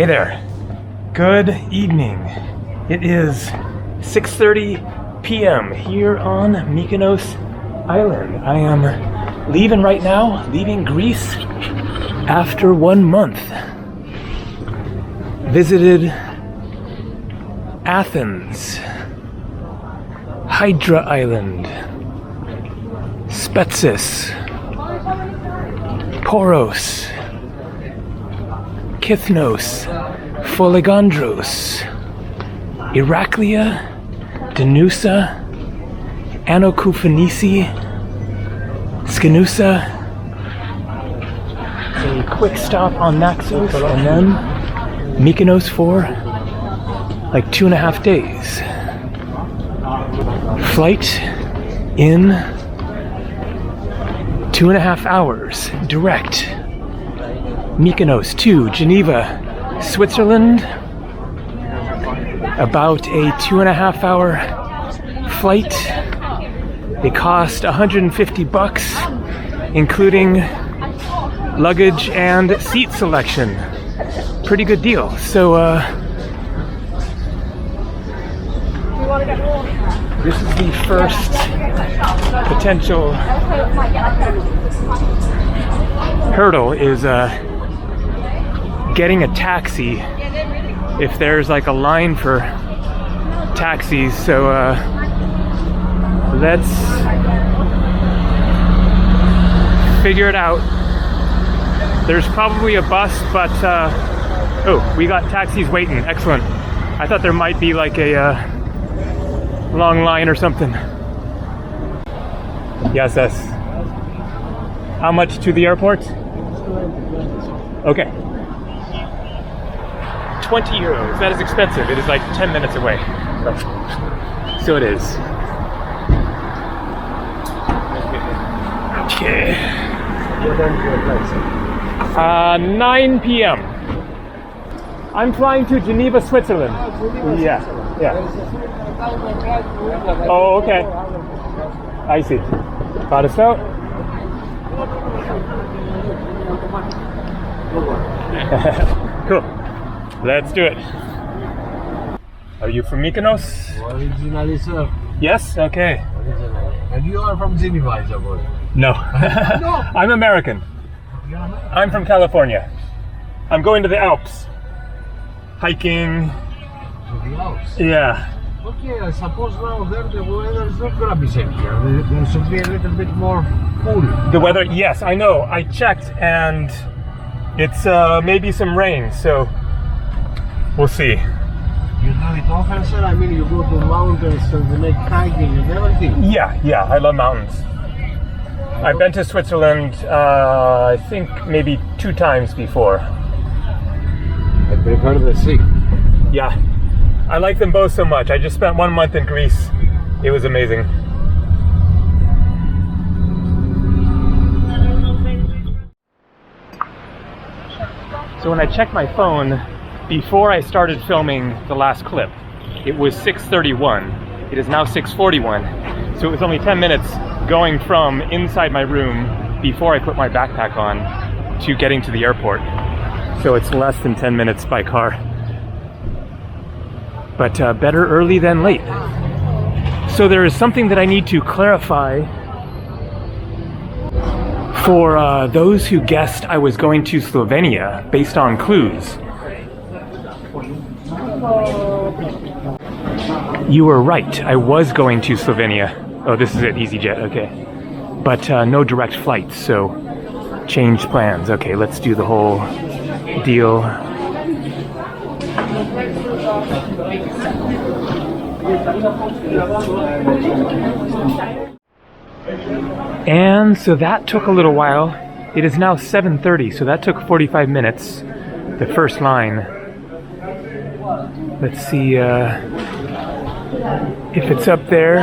Hey there. Good evening. It is 6:30 p.m. here on Mykonos Island. I am leaving right now, leaving Greece after 1 month. Visited Athens, Hydra Island, Spetsis, Poros, Kithnos, Foligandros, Iraklia, Denusa, Anokouphonisi, Skinusa, a quick stop on Naxos, and then Mykonos for like 2.5 days. Flight in 2.5 hours, direct. Mykonos to Geneva, Switzerland. About a 2.5 hour flight. They cost $150, including luggage and seat selection. Pretty good deal. So, this is the first potential hurdle is getting a taxi if there's like a line for taxis. So let's figure it out. There's probably a bus, but oh, we got taxis waiting. Excellent. I thought there might be like a long line or something. Yes, yes. How much to the airport? Okay. 20 euros. That is expensive. It is like 10 minutes away. So it is. Okay. 9 p.m. I'm flying to Geneva, Switzerland. Yeah. Oh, okay. I see. Got us out. Cool. Let's do it. Are you from Mykonos? Originally, sir. Yes? Okay. Originally. And you are from Geneva, I suppose? No. No. I'm American. You're American? I'm from California. I'm going to the Alps. Hiking. To the Alps? Yeah. Okay, I suppose now there the weather is not going to be same here. There should be a little bit more cool. The weather, yes, I know. I checked and it's maybe some rain, so we'll see. You do it often, sir? I mean, you go to mountains and you make hiking and everything? Yeah, I love mountains. I've been to Switzerland, I think maybe 2 times before. I prefer the sea. Yeah, I like them both so much. I just spent 1 month in Greece. It was amazing. So when I checked my phone before I started filming the last clip, it was 6:31. It is now 6:41. So it was only 10 minutes going from inside my room before I put my backpack on to getting to the airport. So it's less than 10 minutes by car. But better early than late. So there is something that I need to clarify for those who guessed I was going to Slovenia based on clues. You were right, I was going to Slovenia. Oh, this is it, EasyJet, okay. But no direct flights, so change plans. Okay, let's do the whole deal. And so that took a little while. It is now 7:30, so that took 45 minutes, the first line. Let's see if it's up there.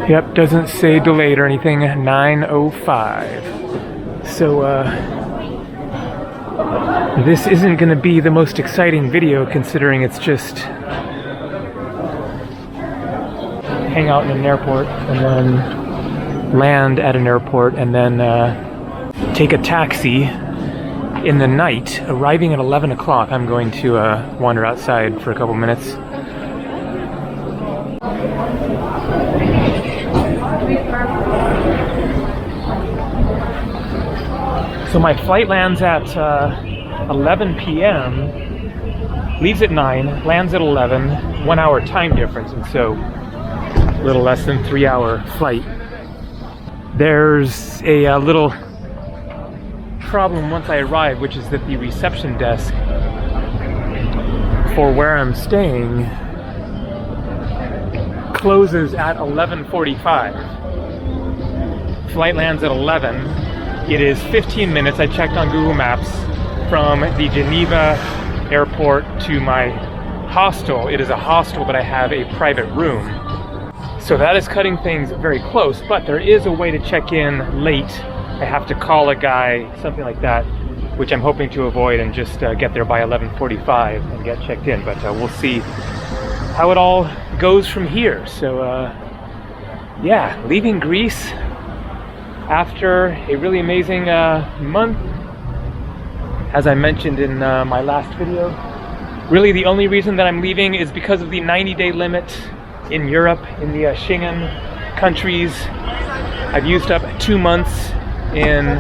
Yep, doesn't say delayed or anything. 9:05. So this isn't going to be the most exciting video considering it's just hang out in an airport and then land at an airport and then take a taxi in the night, arriving at 11 o'clock. I'm going to wander outside for a couple minutes. So my flight lands at 11 p.m., leaves at 9, lands at 11, 1 hour time difference, and so a little less than 3 hour flight. There's a little problem once I arrive, which is that the reception desk for where I'm staying closes at 11:45. Flight lands at 11. It is 15 minutes, I checked on Google Maps, from the Geneva airport to my hostel. It is a hostel, but I have a private room. So that is cutting things very close, but there is a way to check in late. I have to call a guy, something like that, which I'm hoping to avoid and just get there by 11:45 and get checked in. But we'll see how it all goes from here. So yeah, leaving Greece after a really amazing month, as I mentioned in my last video. Really the only reason that I'm leaving is because of the 90-day limit in Europe, in the Schengen countries. I've used up 2 months in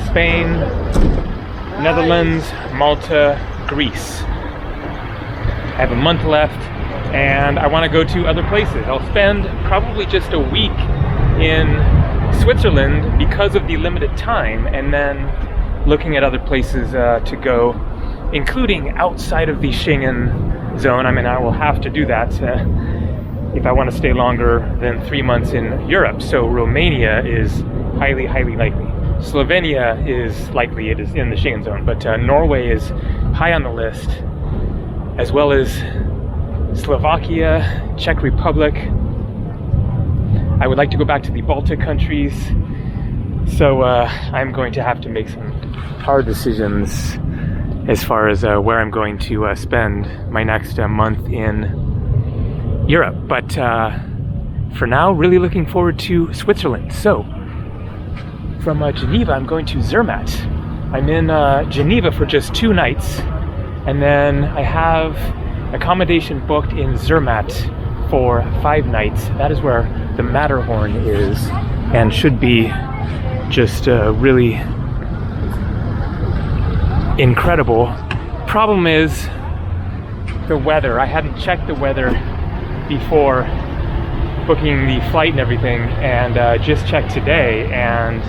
Spain, Netherlands, Malta, Greece. I have a month left and I want to go to other places. I'll spend probably just a week in Switzerland because of the limited time, and then looking at other places to go, including outside of the Schengen zone. I mean, I will have to do that if I want to stay longer than 3 months in Europe. So Romania is highly, highly likely. Slovenia is likely, it is in the Schengen zone, but Norway is high on the list, as well as Slovakia, Czech Republic. I would like to go back to the Baltic countries, so I'm going to have to make some hard decisions as far as where I'm going to spend my next month in Europe. But for now, really looking forward to Switzerland. So from Geneva, I'm going to Zermatt. I'm in Geneva for just 2 nights, and then I have accommodation booked in Zermatt for 5 nights. That is where the Matterhorn is, and should be just really incredible. Problem is the weather. I hadn't checked the weather before booking the flight and everything, and just checked today, and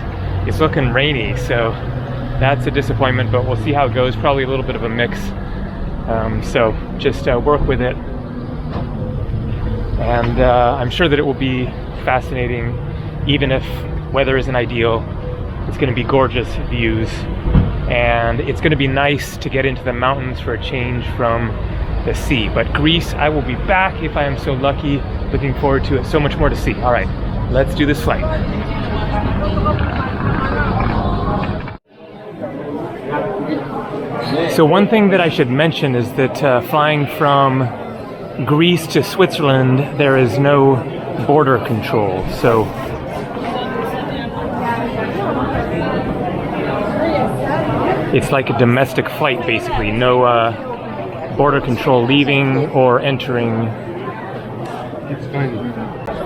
it's looking rainy, so that's a disappointment, but we'll see how it goes. Probably a little bit of a mix, so just work with it, and I'm sure that it will be fascinating. Even if weather isn't ideal, it's going to be gorgeous views, and it's going to be nice to get into the mountains for a change from the sea. But Greece, I will be back if I am so lucky. Looking forward to it. So much more to see. All right, let's do this flight. So one thing that I should mention is that flying from Greece to Switzerland, there is no border control. So it's like a domestic flight, basically. No border control leaving or entering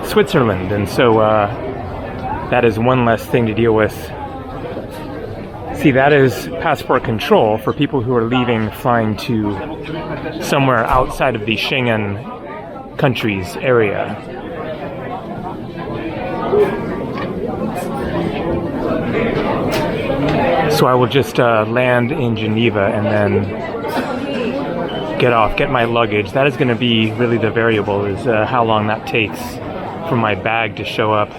Switzerland, and so that is one less thing to deal with. See, that is passport control for people who are leaving, flying to somewhere outside of the Schengen countries area. So I will just land in Geneva and then get off, get my luggage. That is going to be really the variable, is how long that takes for my bag to show up.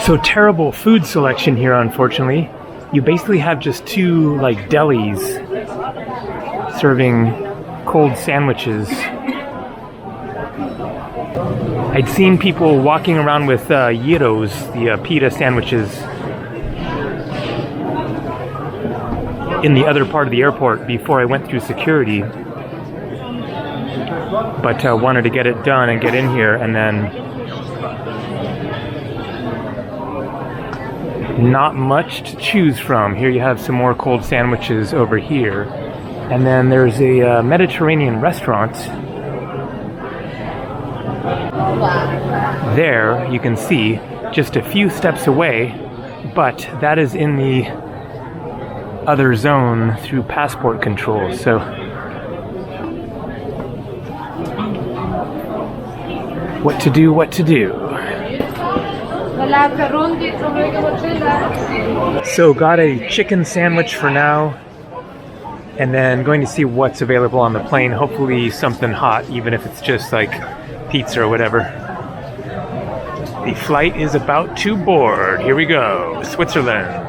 So terrible food selection here, unfortunately. You basically have just 2 like delis serving cold sandwiches. I'd seen people walking around with gyros, the pita sandwiches, in the other part of the airport before I went through security, but wanted to get it done and get in here and then Not much to choose from. Here you have some more cold sandwiches over here. And then there's a Mediterranean restaurant. There you can see just a few steps away, but that is in the other zone through passport control. So what to do, what to do. So got a chicken sandwich for now, and then going to see what's available on the plane. Hopefully something hot, even if it's just like pizza or whatever. The flight is about to board. Here we go, Switzerland.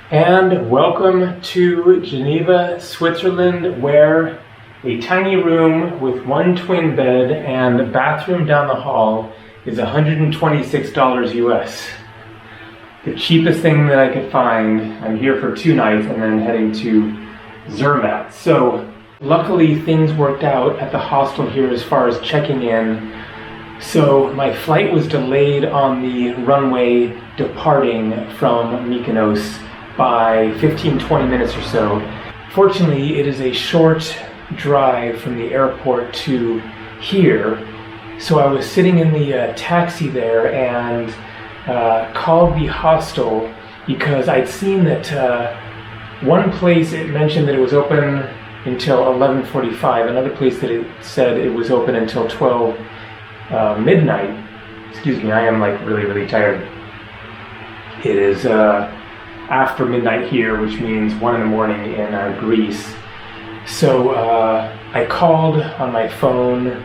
And welcome to Geneva, Switzerland, where a tiny room with one twin bed and a bathroom down the hall is $126 US. The cheapest thing that I could find. I'm here for 2 nights and then heading to Zermatt. So luckily things worked out at the hostel here as far as checking in. So my flight was delayed on the runway departing from Mykonos by 15-20 minutes or so. Fortunately, it is a short drive from the airport to here. So I was sitting in the taxi there and called the hostel because I'd seen that one place it mentioned that it was open until 11:45, another place that it said it was open until 12 midnight. Excuse me, I am like really tired. It is after midnight here, which means 1 in the morning in Greece. So I called on my phone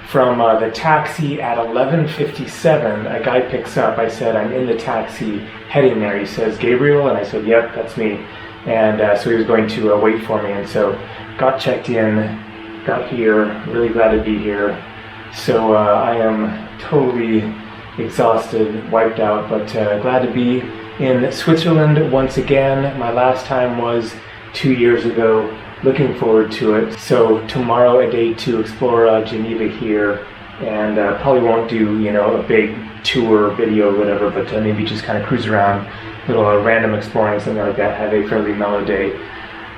from the taxi at 11:57. A guy picks up. I said, I'm in the taxi heading there. He says, Gabriel? And I said, yep, that's me. And so he was going to wait for me. And so got checked in, got here, really glad to be here. So I am totally exhausted, wiped out, but glad to be in Switzerland once again. My last time was 2 years ago. Looking forward to it. So tomorrow a day to explore Geneva here, and probably won't do, you know, a big tour video or whatever, but maybe just kind of cruise around little random exploring, something like that, have a fairly mellow day.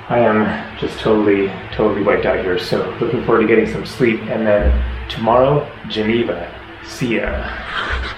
I am just totally wiped out here, so looking forward to getting some sleep, and then tomorrow, Geneva. See ya.